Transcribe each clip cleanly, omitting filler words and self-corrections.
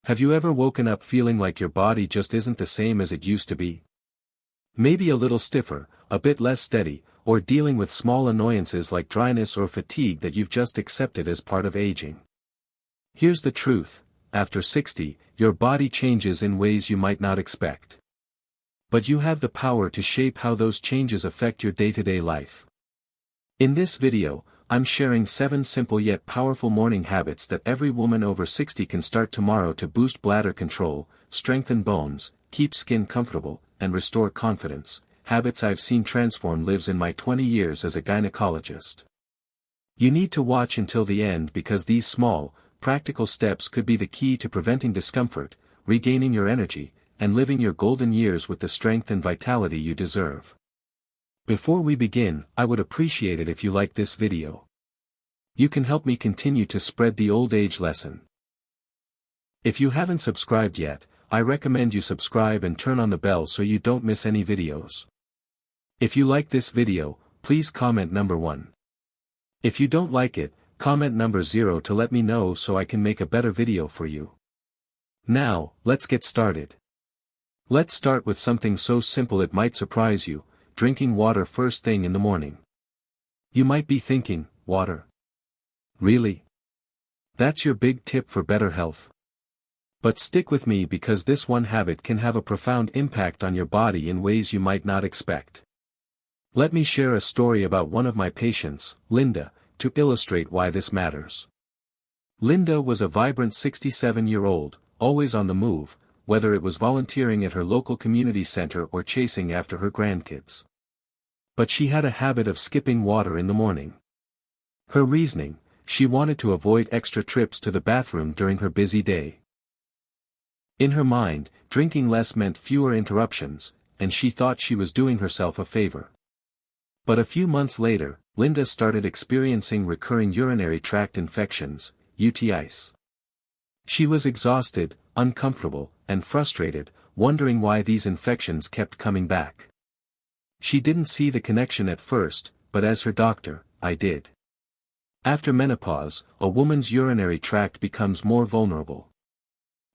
Have you ever woken up feeling like your body just isn't the same as it used to be? Maybe a little stiffer, a bit less steady, or dealing with small annoyances like dryness or fatigue that you've just accepted as part of aging. Here's the truth: after 60, your body changes in ways you might not expect. But you have the power to shape how those changes affect your day-to-day life. In this video, I'm sharing 7 simple yet powerful morning habits that every woman over 60 can start tomorrow to boost bladder control, strengthen bones, keep skin comfortable, and restore confidence, habits I've seen transform lives in my 20 years as a gynecologist. You need to watch until the end because these small, practical steps could be the key to preventing discomfort, regaining your energy, and living your golden years with the strength and vitality you deserve. Before we begin, I would appreciate it if you like this video. You can help me continue to spread the old age lesson. If you haven't subscribed yet, I recommend you subscribe and turn on the bell so you don't miss any videos. If you like this video, please comment number 1. If you don't like it, comment number 0 to let me know so I can make a better video for you. Now, let's get started. Let's start with something so simple it might surprise you: drinking water first thing in the morning. You might be thinking, water? Really? That's your big tip for better health? But stick with me because this one habit can have a profound impact on your body in ways you might not expect. Let me share a story about one of my patients, Linda, to illustrate why this matters. Linda was a vibrant 67-year-old, always on the move, whether it was volunteering at her local community center or chasing after her grandkids. But she had a habit of skipping water in the morning. Her reasoning: she wanted to avoid extra trips to the bathroom during her busy day. In her mind, drinking less meant fewer interruptions, and she thought she was doing herself a favor. But a few months later, Linda started experiencing recurring urinary tract infections, UTIs. She was exhausted, uncomfortable, and frustrated, wondering why these infections kept coming back. She didn't see the connection at first, but as her doctor, I did. After menopause, a woman's urinary tract becomes more vulnerable.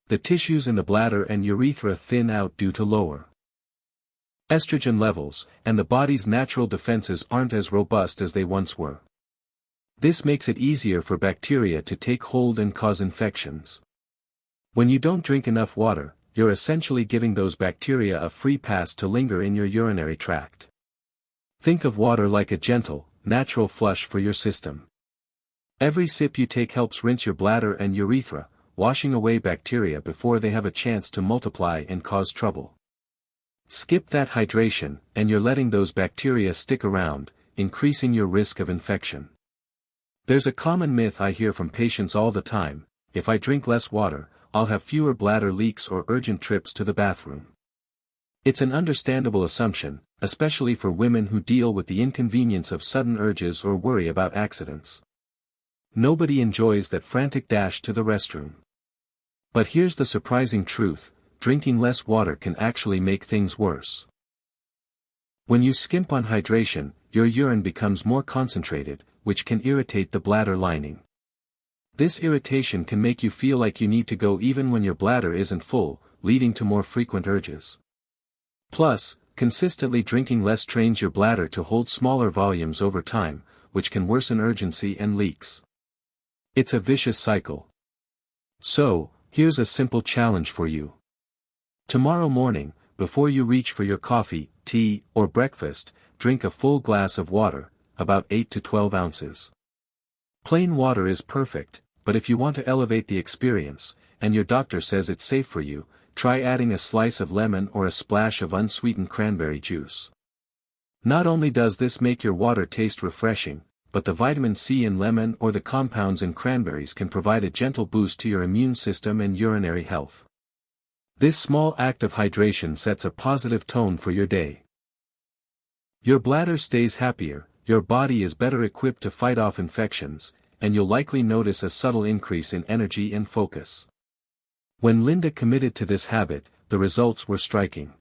The tissues in the bladder and urethra thin out due to lower estrogen levels, and the body's natural defenses aren't as robust as they once were. This makes it easier for bacteria to take hold and cause infections. When you don't drink enough water, you're essentially giving those bacteria a free pass to linger in your urinary tract. Think of water like a gentle, natural flush for your system. Every sip you take helps rinse your bladder and urethra, washing away bacteria before they have a chance to multiply and cause trouble. Skip that hydration, and you're letting those bacteria stick around, increasing your risk of infection. There's a common myth I hear from patients all the time: if I drink less water, I'll have fewer bladder leaks or urgent trips to the bathroom. It's an understandable assumption, especially for women who deal with the inconvenience of sudden urges or worry about accidents. Nobody enjoys that frantic dash to the restroom. But here's the surprising truth: drinking less water can actually make things worse. When you skimp on hydration, your urine becomes more concentrated, which can irritate the bladder lining. This irritation can make you feel like you need to go even when your bladder isn't full, leading to more frequent urges. Plus, consistently drinking less trains your bladder to hold smaller volumes over time, which can worsen urgency and leaks. It's a vicious cycle. So, here's a simple challenge for you. Tomorrow morning, before you reach for your coffee, tea, or breakfast, drink a full glass of water, about 8 to 12 ounces. Plain water is perfect, but if you want to elevate the experience, and your doctor says it's safe for you, try adding a slice of lemon or a splash of unsweetened cranberry juice. Not only does this make your water taste refreshing, but the vitamin C in lemon or the compounds in cranberries can provide a gentle boost to your immune system and urinary health. This small act of hydration sets a positive tone for your day. Your bladder stays happier, your body is better equipped to fight off infections, and you'll likely notice a subtle increase in energy and focus. When Linda committed to this habit, the results were striking.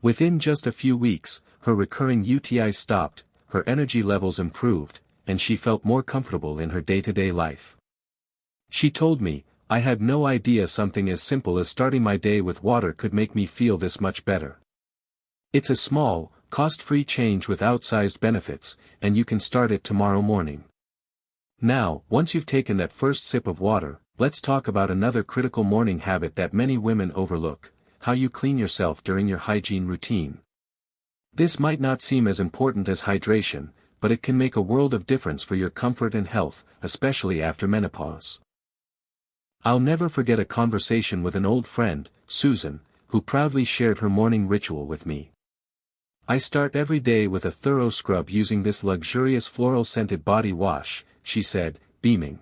Within just a few weeks, her recurring UTIs stopped, her energy levels improved, and she felt more comfortable in her day-to-day life. She told me, I had no idea something as simple as starting my day with water could make me feel this much better. It's a small, cost-free change with outsized benefits, and you can start it tomorrow morning. Now, once you've taken that first sip of water, let's talk about another critical morning habit that many women overlook: how you clean yourself during your hygiene routine. This might not seem as important as hydration, but it can make a world of difference for your comfort and health, especially after menopause. I'll never forget a conversation with an old friend, Susan, who proudly shared her morning ritual with me. "I start every day with a thorough scrub using this luxurious floral-scented body wash," she said, beaming.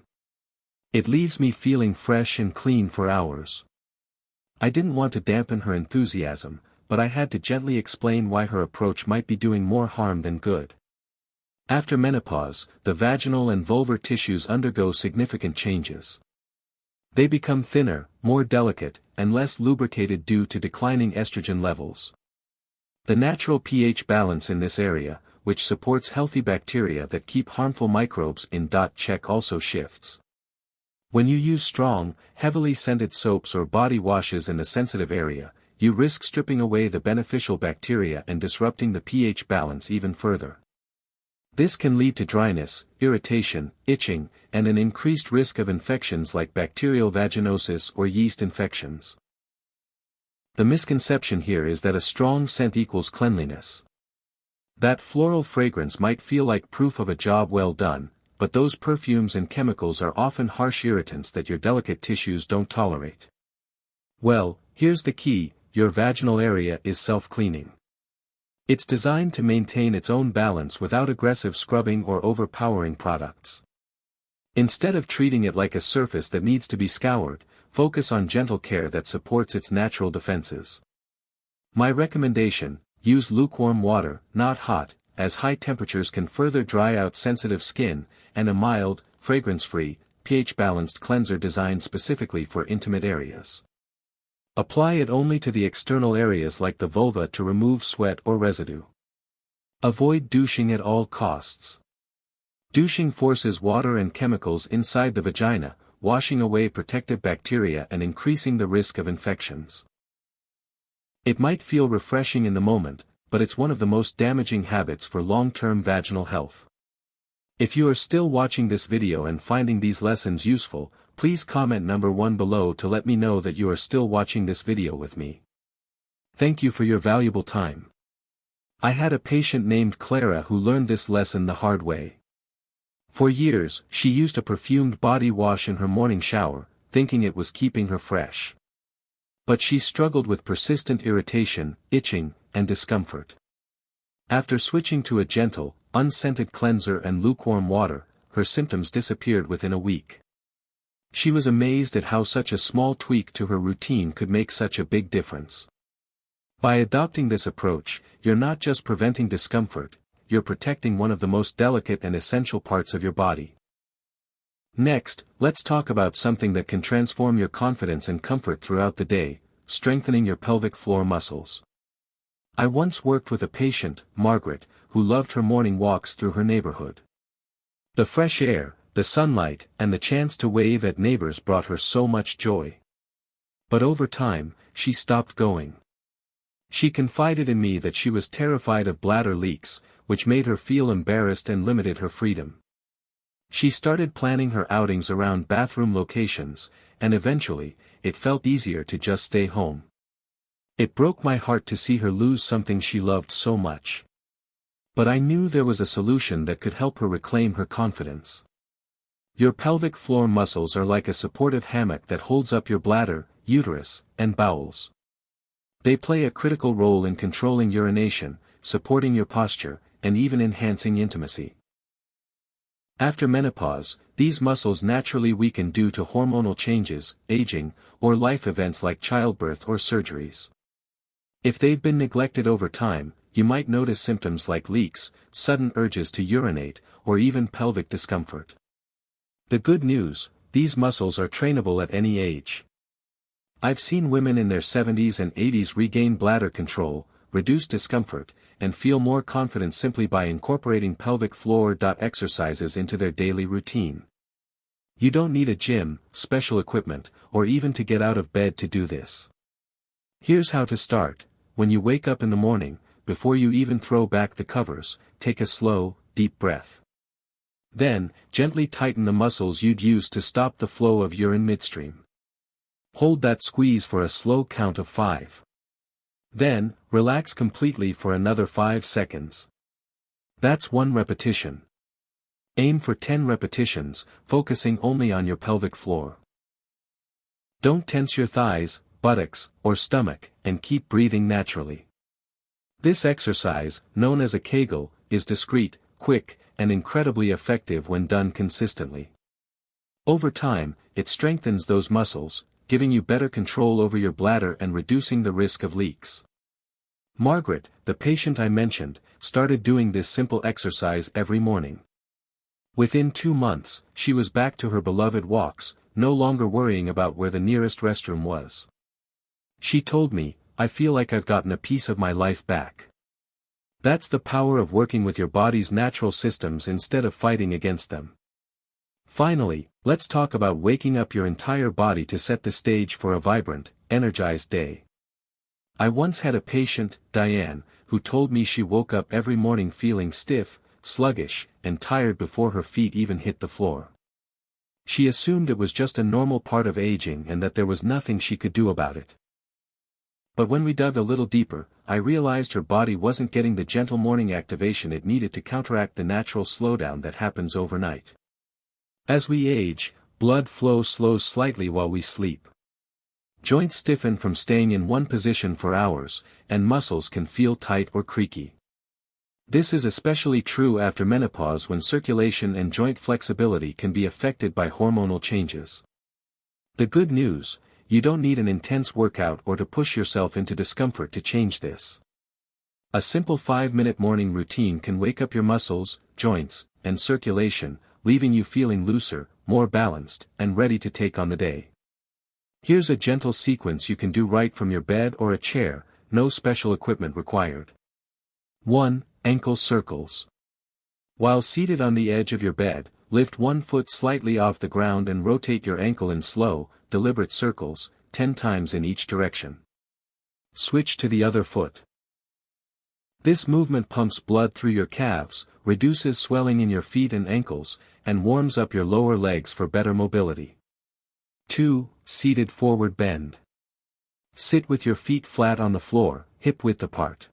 "It leaves me feeling fresh and clean for hours." I didn't want to dampen her enthusiasm, but I had to gently explain why her approach might be doing more harm than good. After menopause, the vaginal and vulvar tissues undergo significant changes. They become thinner, more delicate, and less lubricated due to declining estrogen levels. The natural pH balance in this area, which supports healthy bacteria that keep harmful microbes in check, also shifts. When you use strong, heavily scented soaps or body washes in the sensitive area, you risk stripping away the beneficial bacteria and disrupting the pH balance even further. This can lead to dryness, irritation, itching, and an increased risk of infections like bacterial vaginosis or yeast infections. The misconception here is that a strong scent equals cleanliness. That floral fragrance might feel like proof of a job well done, but those perfumes and chemicals are often harsh irritants that your delicate tissues don't tolerate. Well, here's the key: your vaginal area is self-cleaning. It's designed to maintain its own balance without aggressive scrubbing or overpowering products. Instead of treating it like a surface that needs to be scoured, focus on gentle care that supports its natural defenses. My recommendation: use lukewarm water, not hot, as high temperatures can further dry out sensitive skin, and a mild, fragrance-free, pH-balanced cleanser designed specifically for intimate areas. Apply it only to the external areas like the vulva to remove sweat or residue. Avoid douching at all costs. Douching forces water and chemicals inside the vagina, washing away protective bacteria and increasing the risk of infections. It might feel refreshing in the moment, but it's one of the most damaging habits for long-term vaginal health. If you are still watching this video and finding these lessons useful, please comment number 1 below to let me know that you are still watching this video with me. Thank you for your valuable time. I had a patient named Clara who learned this lesson the hard way. For years, she used a perfumed body wash in her morning shower, thinking it was keeping her fresh. But she struggled with persistent irritation, itching, and discomfort. After switching to a gentle, unscented cleanser and lukewarm water, her symptoms disappeared within a week. She was amazed at how such a small tweak to her routine could make such a big difference. By adopting this approach, you're not just preventing discomfort, you're protecting one of the most delicate and essential parts of your body. Next, let's talk about something that can transform your confidence and comfort throughout the day: strengthening your pelvic floor muscles. I once worked with a patient, Margaret, who loved her morning walks through her neighborhood. The fresh air, the sunlight, and the chance to wave at neighbors brought her so much joy. But over time, she stopped going. She confided in me that she was terrified of bladder leaks, which made her feel embarrassed and limited her freedom. She started planning her outings around bathroom locations, and eventually, it felt easier to just stay home. It broke my heart to see her lose something she loved so much. But I knew there was a solution that could help her reclaim her confidence. Your pelvic floor muscles are like a supportive hammock that holds up your bladder, uterus, and bowels. They play a critical role in controlling urination, supporting your posture, and even enhancing intimacy. After menopause, these muscles naturally weaken due to hormonal changes, aging, or life events like childbirth or surgeries. If they've been neglected over time, you might notice symptoms like leaks, sudden urges to urinate, or even pelvic discomfort. The good news: these muscles are trainable at any age. I've seen women in their 70s and 80s regain bladder control, reduce discomfort, and feel more confident simply by incorporating pelvic floor exercises into their daily routine. You don't need a gym, special equipment, or even to get out of bed to do this. Here's how to start. When you wake up in the morning, before you even throw back the covers, take a slow, deep breath. Then, gently tighten the muscles you'd use to stop the flow of urine midstream. Hold that squeeze for a slow count of 5. Then, relax completely for another 5 seconds. That's 1 repetition. Aim for 10 repetitions, focusing only on your pelvic floor. Don't tense your thighs, buttocks, or stomach, and keep breathing naturally. This exercise, known as a Kegel, is discreet, quick, and incredibly effective when done consistently. Over time, it strengthens those muscles, giving you better control over your bladder and reducing the risk of leaks. Margaret, the patient I mentioned, started doing this simple exercise every morning. Within 2 months, she was back to her beloved walks, no longer worrying about where the nearest restroom was. She told me, "I feel like I've gotten a piece of my life back." That's the power of working with your body's natural systems instead of fighting against them. Finally, let's talk about waking up your entire body to set the stage for a vibrant, energized day. I once had a patient, Diane, who told me she woke up every morning feeling stiff, sluggish, and tired before her feet even hit the floor. She assumed it was just a normal part of aging and that there was nothing she could do about it. But when we dug a little deeper, I realized her body wasn't getting the gentle morning activation it needed to counteract the natural slowdown that happens overnight. As we age, blood flow slows slightly while we sleep. Joints stiffen from staying in one position for hours, and muscles can feel tight or creaky. This is especially true after menopause when circulation and joint flexibility can be affected by hormonal changes. The good news: you don't need an intense workout or to push yourself into discomfort to change this. A simple 5-minute morning routine can wake up your muscles, joints, and circulation, leaving you feeling looser, more balanced, and ready to take on the day. Here's a gentle sequence you can do right from your bed or a chair, no special equipment required. 1. Ankle circles. While seated on the edge of your bed, lift one foot slightly off the ground and rotate your ankle in slow, deliberate circles, 10 times in each direction. Switch to the other foot. This movement pumps blood through your calves, reduces swelling in your feet and ankles, and warms up your lower legs for better mobility. 2. Seated forward bend. Sit with your feet flat on the floor, hip-width apart.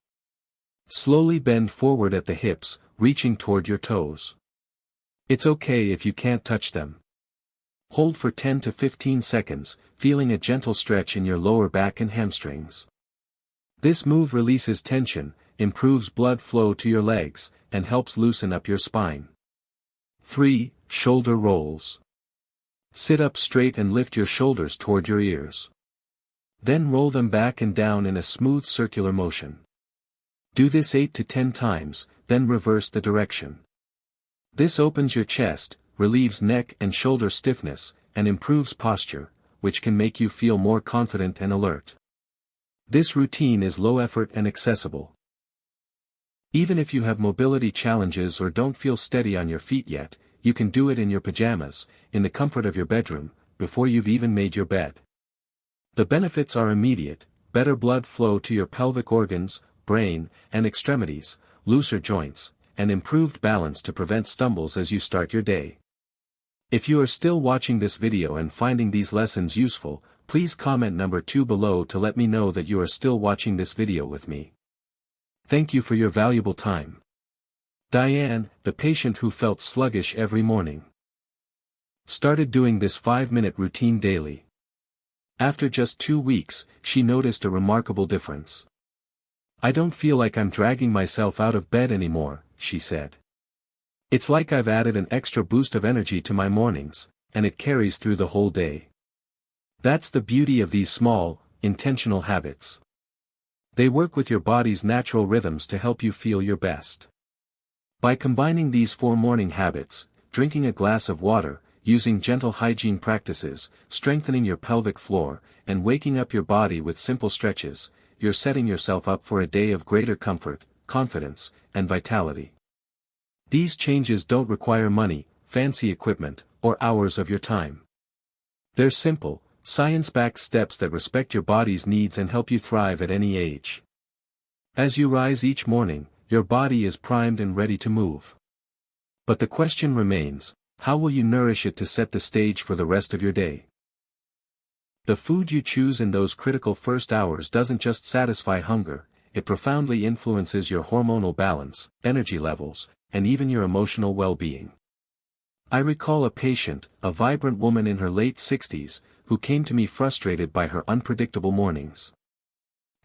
Slowly bend forward at the hips, reaching toward your toes. It's okay if you can't touch them. Hold for 10 to 15 seconds, feeling a gentle stretch in your lower back and hamstrings. This move releases tension, improves blood flow to your legs, and helps loosen up your spine. 3. Shoulder rolls. Sit up straight and lift your shoulders toward your ears. Then roll them back and down in a smooth circular motion. Do this 8 to 10 times, then reverse the direction. This opens your chest, relieves neck and shoulder stiffness, and improves posture, which can make you feel more confident and alert. This routine is low effort and accessible. Even if you have mobility challenges or don't feel steady on your feet yet, you can do it in your pajamas, in the comfort of your bedroom, before you've even made your bed. The benefits are immediate: better blood flow to your pelvic organs, brain, and extremities, looser joints, and improved balance to prevent stumbles as you start your day. If you are still watching this video and finding these lessons useful, please comment number 2 below to let me know that you are still watching this video with me. Thank you for your valuable time. Diane, the patient who felt sluggish every morning, started doing this 5-minute routine daily. After just 2 weeks, she noticed a remarkable difference. "I don't feel like I'm dragging myself out of bed anymore," she said. "It's like I've added an extra boost of energy to my mornings, and it carries through the whole day." That's the beauty of these small, intentional habits. They work with your body's natural rhythms to help you feel your best. By combining these 4 morning habits, drinking a glass of water, using gentle hygiene practices, strengthening your pelvic floor, and waking up your body with simple stretches, you're setting yourself up for a day of greater comfort, confidence, and vitality. These changes don't require money, fancy equipment, or hours of your time. They're simple, science-backed steps that respect your body's needs and help you thrive at any age. As you rise each morning, your body is primed and ready to move. But the question remains, how will you nourish it to set the stage for the rest of your day? The food you choose in those critical first hours doesn't just satisfy hunger, it profoundly influences your hormonal balance, energy levels, and even your emotional well-being. I recall a patient, a vibrant woman in her late 60s, who came to me frustrated by her unpredictable mornings.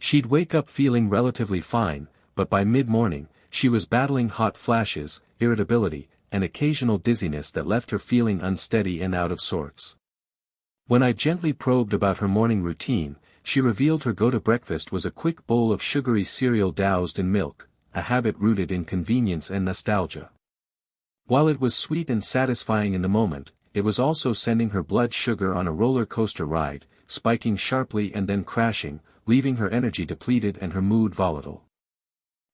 She'd wake up feeling relatively fine, but by mid-morning, she was battling hot flashes, irritability, and occasional dizziness that left her feeling unsteady and out of sorts. When I gently probed about her morning routine, she revealed her go-to breakfast was a quick bowl of sugary cereal doused in milk, a habit rooted in convenience and nostalgia. While it was sweet and satisfying in the moment, it was also sending her blood sugar on a roller coaster ride, spiking sharply and then crashing, leaving her energy depleted and her mood volatile.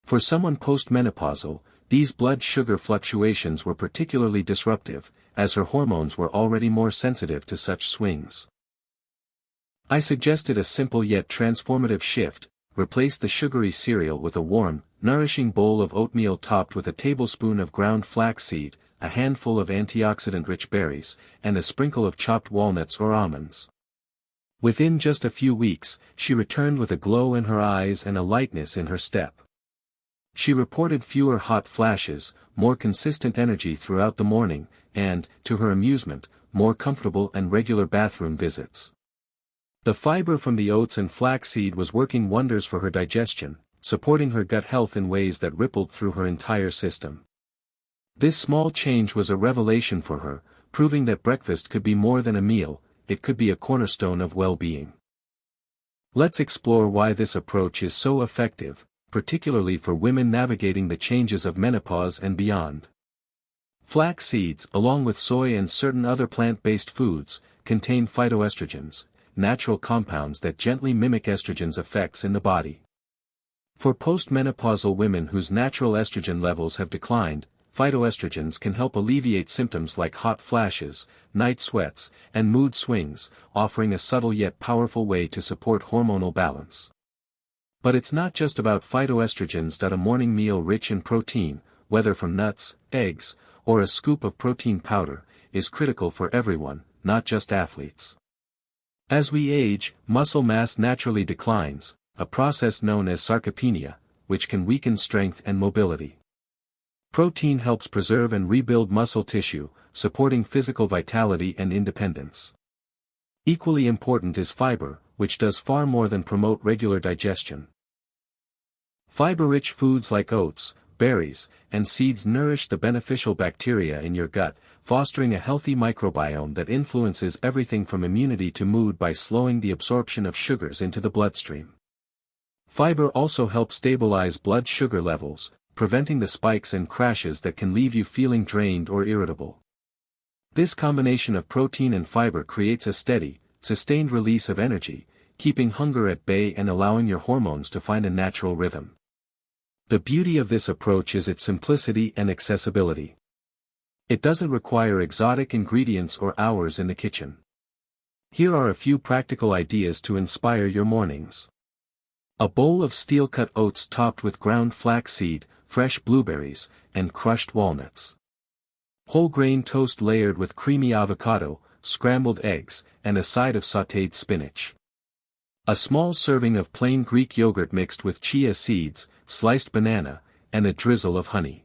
For someone postmenopausal, these blood sugar fluctuations were particularly disruptive, as her hormones were already more sensitive to such swings. I suggested a simple yet transformative shift: replace the sugary cereal with a warm, nourishing bowl of oatmeal topped with a tablespoon of ground flaxseed, a handful of antioxidant-rich berries, and a sprinkle of chopped walnuts or almonds. Within just a few weeks, she returned with a glow in her eyes and a lightness in her step. She reported fewer hot flashes, more consistent energy throughout the morning, and, to her amusement, more comfortable and regular bathroom visits. The fiber from the oats and flaxseed was working wonders for her digestion, supporting her gut health in ways that rippled through her entire system. This small change was a revelation for her, proving that breakfast could be more than a meal, it could be a cornerstone of well-being. Let's explore why this approach is so effective, particularly for women navigating the changes of menopause and beyond. Flax seeds, along with soy and certain other plant-based foods, contain phytoestrogens, natural compounds that gently mimic estrogen's effects in the body. For postmenopausal women whose natural estrogen levels have declined, phytoestrogens can help alleviate symptoms like hot flashes, night sweats, and mood swings, offering a subtle yet powerful way to support hormonal balance. But it's not just about phytoestrogens. A morning meal rich in protein, whether from nuts, eggs, or a scoop of protein powder, is critical for everyone, not just athletes. As we age, muscle mass naturally declines, a process known as sarcopenia, which can weaken strength and mobility. Protein helps preserve and rebuild muscle tissue, supporting physical vitality and independence. Equally important is fiber, which does far more than promote regular digestion. Fiber-rich foods like oats, berries, and seeds nourish the beneficial bacteria in your gut, fostering a healthy microbiome that influences everything from immunity to mood by slowing the absorption of sugars into the bloodstream. Fiber also helps stabilize blood sugar levels, preventing the spikes and crashes that can leave you feeling drained or irritable. This combination of protein and fiber creates a steady, sustained release of energy, keeping hunger at bay and allowing your hormones to find a natural rhythm. The beauty of this approach is its simplicity and accessibility. It doesn't require exotic ingredients or hours in the kitchen. Here are a few practical ideas to inspire your mornings. A bowl of steel-cut oats topped with ground flaxseed, fresh blueberries, and crushed walnuts. Whole grain toast layered with creamy avocado, scrambled eggs, and a side of sautéed spinach. A small serving of plain Greek yogurt mixed with chia seeds, sliced banana, and a drizzle of honey.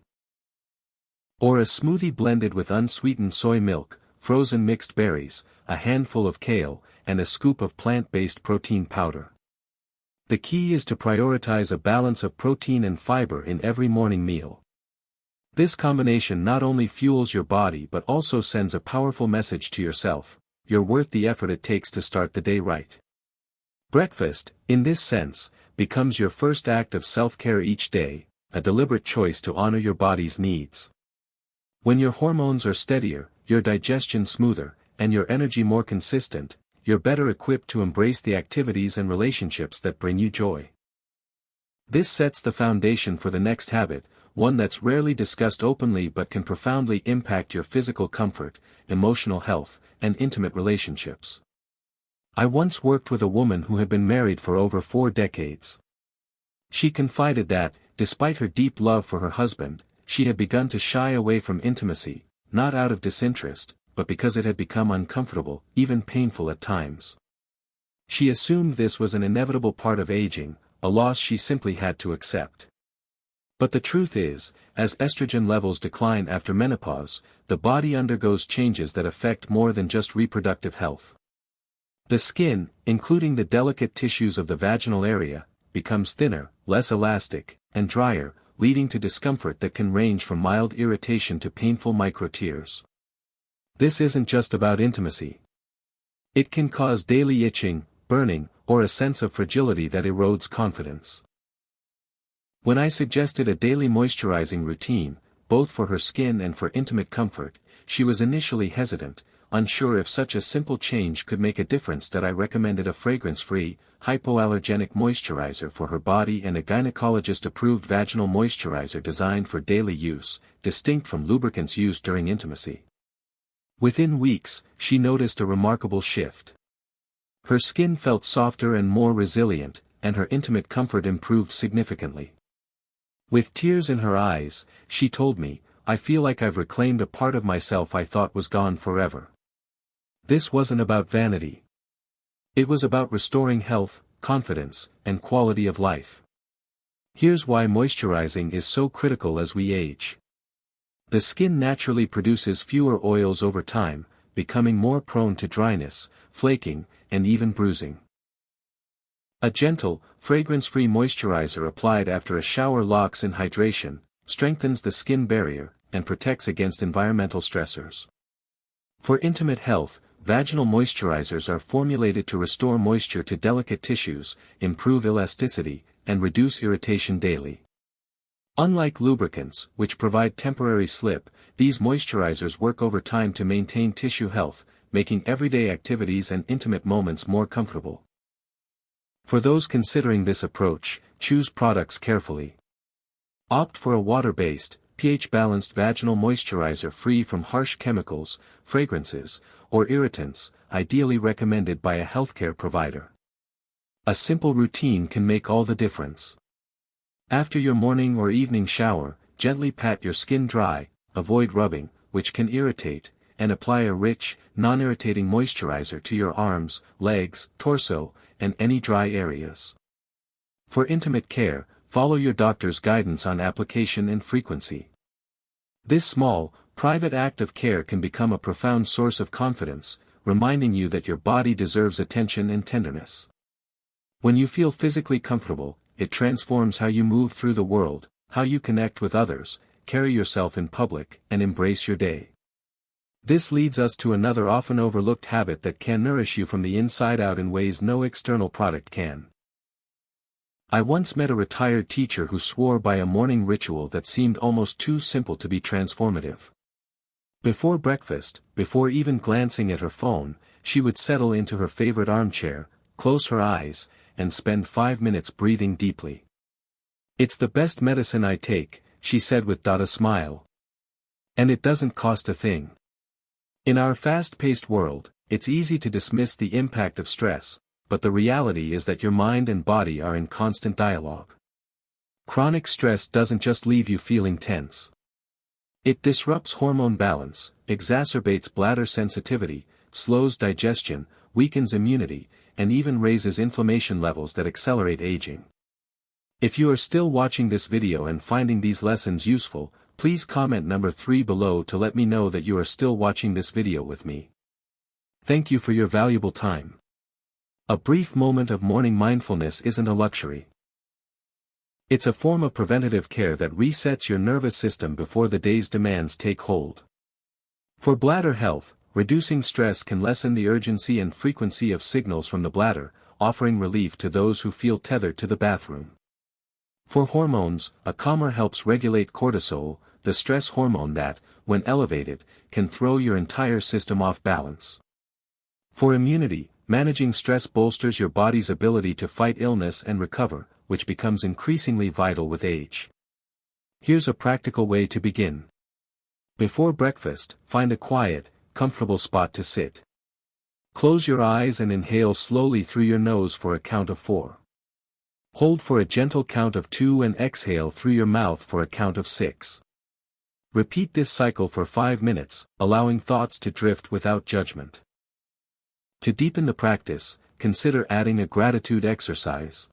Or a smoothie blended with unsweetened soy milk, frozen mixed berries, a handful of kale, and a scoop of plant-based protein powder. The key is to prioritize a balance of protein and fiber in every morning meal. This combination not only fuels your body but also sends a powerful message to yourself: you're worth the effort it takes to start the day right. Breakfast, in this sense, becomes your first act of self-care each day, a deliberate choice to honor your body's needs. When your hormones are steadier, your digestion smoother, and your energy more consistent, you're better equipped to embrace the activities and relationships that bring you joy. This sets the foundation for the next habit, one that's rarely discussed openly but can profoundly impact your physical comfort, emotional health, and intimate relationships. I once worked with a woman who had been married for over 4 decades. She confided that, despite her deep love for her husband, she had begun to shy away from intimacy, not out of disinterest, but because it had become uncomfortable, even painful at times. She assumed this was an inevitable part of aging, a loss she simply had to accept. But the truth is, as estrogen levels decline after menopause, the body undergoes changes that affect more than just reproductive health. The skin, including the delicate tissues of the vaginal area, becomes thinner, less elastic, and drier, leading to discomfort that can range from mild irritation to painful micro-tears. This isn't just about intimacy. It can cause daily itching, burning, or a sense of fragility that erodes confidence. When I suggested a daily moisturizing routine, both for her skin and for intimate comfort, she was initially hesitant, unsure if such a simple change could make a difference. That I recommended a fragrance-free, hypoallergenic moisturizer for her body and a gynecologist-approved vaginal moisturizer designed for daily use, distinct from lubricants used during intimacy. Within weeks, she noticed a remarkable shift. Her skin felt softer and more resilient, and her intimate comfort improved significantly. With tears in her eyes, she told me, "I feel like I've reclaimed a part of myself I thought was gone forever." This wasn't about vanity. It was about restoring health, confidence, and quality of life. Here's why moisturizing is so critical as we age. The skin naturally produces fewer oils over time, becoming more prone to dryness, flaking, and even bruising. A gentle, fragrance-free moisturizer applied after a shower locks in hydration, strengthens the skin barrier, and protects against environmental stressors. For intimate health, vaginal moisturizers are formulated to restore moisture to delicate tissues, improve elasticity, and reduce irritation daily. Unlike lubricants, which provide temporary slip, these moisturizers work over time to maintain tissue health, making everyday activities and intimate moments more comfortable. For those considering this approach, choose products carefully. Opt for a water-based, pH-balanced vaginal moisturizer free from harsh chemicals, fragrances, or irritants, ideally recommended by a healthcare provider. A simple routine can make all the difference. After your morning or evening shower, gently pat your skin dry, avoid rubbing, which can irritate, and apply a rich, non-irritating moisturizer to your arms, legs, torso, and any dry areas. For intimate care, follow your doctor's guidance on application and frequency. This small, private act of care can become a profound source of confidence, reminding you that your body deserves attention and tenderness. When you feel physically comfortable, it transforms how you move through the world, how you connect with others, carry yourself in public, and embrace your day. This leads us to another often overlooked habit that can nourish you from the inside out in ways no external product can. I once met a retired teacher who swore by a morning ritual that seemed almost too simple to be transformative. Before breakfast, before even glancing at her phone, she would settle into her favorite armchair, close her eyes, and spend 5 minutes breathing deeply. "It's the best medicine I take," she said with a smile. "And it doesn't cost a thing." In our fast-paced world, it's easy to dismiss the impact of stress, but the reality is that your mind and body are in constant dialogue. Chronic stress doesn't just leave you feeling tense. It disrupts hormone balance, exacerbates bladder sensitivity, slows digestion, weakens immunity, and even raises inflammation levels that accelerate aging. If you are still watching this video and finding these lessons useful, please comment number 3 below to let me know that you are still watching this video with me. Thank you for your valuable time. A brief moment of morning mindfulness isn't a luxury. It's a form of preventative care that resets your nervous system before the day's demands take hold. For bladder health, reducing stress can lessen the urgency and frequency of signals from the bladder, offering relief to those who feel tethered to the bathroom. For hormones, a calmer helps regulate cortisol, the stress hormone that, when elevated, can throw your entire system off balance. For immunity, managing stress bolsters your body's ability to fight illness and recover, which becomes increasingly vital with age. Here's a practical way to begin. Before breakfast, find a quiet, comfortable spot to sit. Close your eyes and inhale slowly through your nose for a count of 4. Hold for a gentle count of 2 and exhale through your mouth for a count of 6. Repeat this cycle for 5 minutes, allowing thoughts to drift without judgment. To deepen the practice, consider adding a gratitude exercise.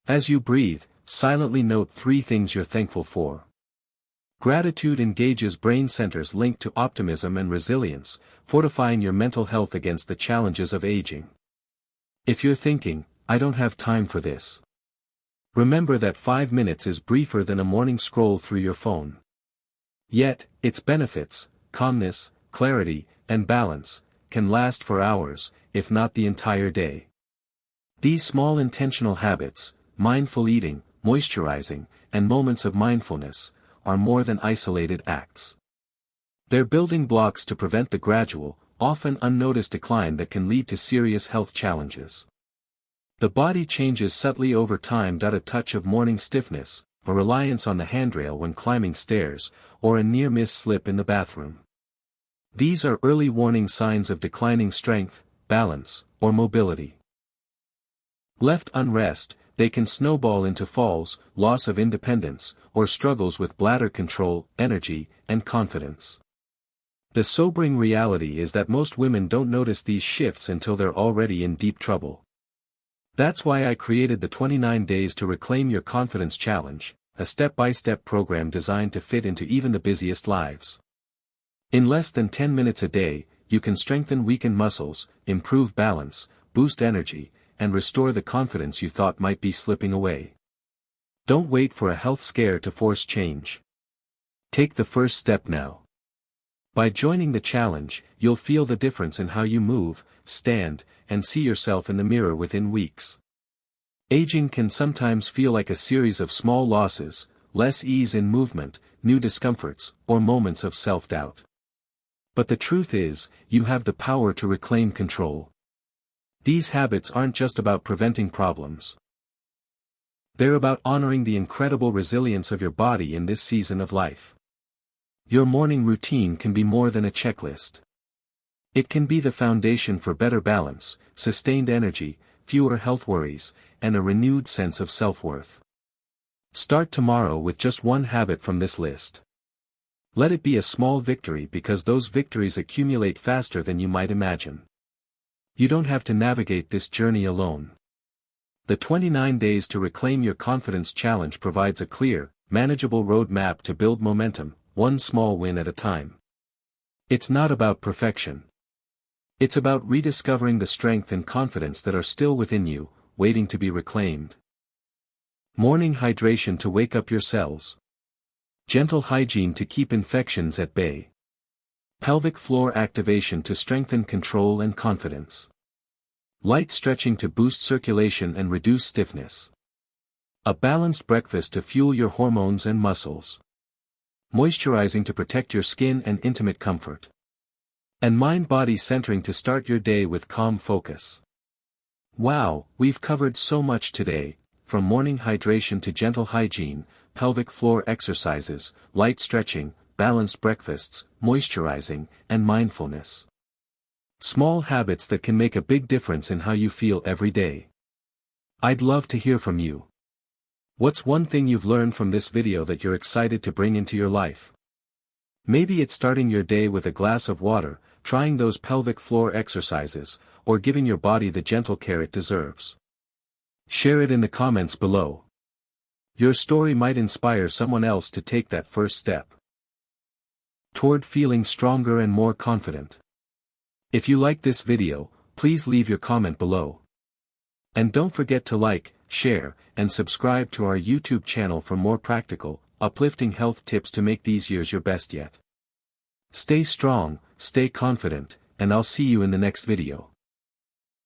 As you breathe, silently note 3 things you're thankful for. Gratitude engages brain centers linked to optimism and resilience, fortifying your mental health against the challenges of aging. If you're thinking, "I don't have time for this," remember that 5 minutes is briefer than a morning scroll through your phone. Yet, its benefits, calmness, clarity, and balance, can last for hours, if not the entire day. These small intentional habits, mindful eating, moisturizing, and moments of mindfulness, are more than isolated acts. They're building blocks to prevent the gradual, often unnoticed decline that can lead to serious health challenges. The body changes subtly over time. A touch of morning stiffness, a reliance on the handrail when climbing stairs, or a near-miss slip in the bathroom. These are early warning signs of declining strength, balance, or mobility. Left unrest, they can snowball into falls, loss of independence, or struggles with bladder control, energy, and confidence. The sobering reality is that most women don't notice these shifts until they're already in deep trouble. That's why I created the 29 Days to Reclaim Your Confidence Challenge, a step-by-step program designed to fit into even the busiest lives. In less than 10 minutes a day, you can strengthen weakened muscles, improve balance, boost energy, and restore the confidence you thought might be slipping away. Don't wait for a health scare to force change. Take the first step now. By joining the challenge, you'll feel the difference in how you move, stand, and see yourself in the mirror within weeks. Aging can sometimes feel like a series of small losses, less ease in movement, new discomforts, or moments of self-doubt. But the truth is, you have the power to reclaim control. These habits aren't just about preventing problems. They're about honoring the incredible resilience of your body in this season of life. Your morning routine can be more than a checklist. It can be the foundation for better balance, sustained energy, fewer health worries, and a renewed sense of self-worth. Start tomorrow with just one habit from this list. Let it be a small victory, because those victories accumulate faster than you might imagine. You don't have to navigate this journey alone. The 29 Days to Reclaim Your Confidence Challenge provides a clear, manageable roadmap to build momentum, one small win at a time. It's not about perfection. It's about rediscovering the strength and confidence that are still within you, waiting to be reclaimed. Morning hydration to wake up your cells. Gentle hygiene to keep infections at bay. Pelvic floor activation to strengthen control and confidence. Light stretching to boost circulation and reduce stiffness. A balanced breakfast to fuel your hormones and muscles. Moisturizing to protect your skin and intimate comfort. And mind-body centering to start your day with calm focus. Wow, we've covered so much today, from morning hydration to gentle hygiene, pelvic floor exercises, light stretching, balanced breakfasts, moisturizing, and mindfulness. Small habits that can make a big difference in how you feel every day. I'd love to hear from you. What's one thing you've learned from this video that you're excited to bring into your life? Maybe it's starting your day with a glass of water, trying those pelvic floor exercises, or giving your body the gentle care it deserves. Share it in the comments below. Your story might inspire someone else to take that first step toward feeling stronger and more confident. If you like this video, please leave your comment below. And don't forget to like, share, and subscribe to our YouTube channel for more practical, uplifting health tips to make these years your best yet. Stay strong, stay confident, and I'll see you in the next video.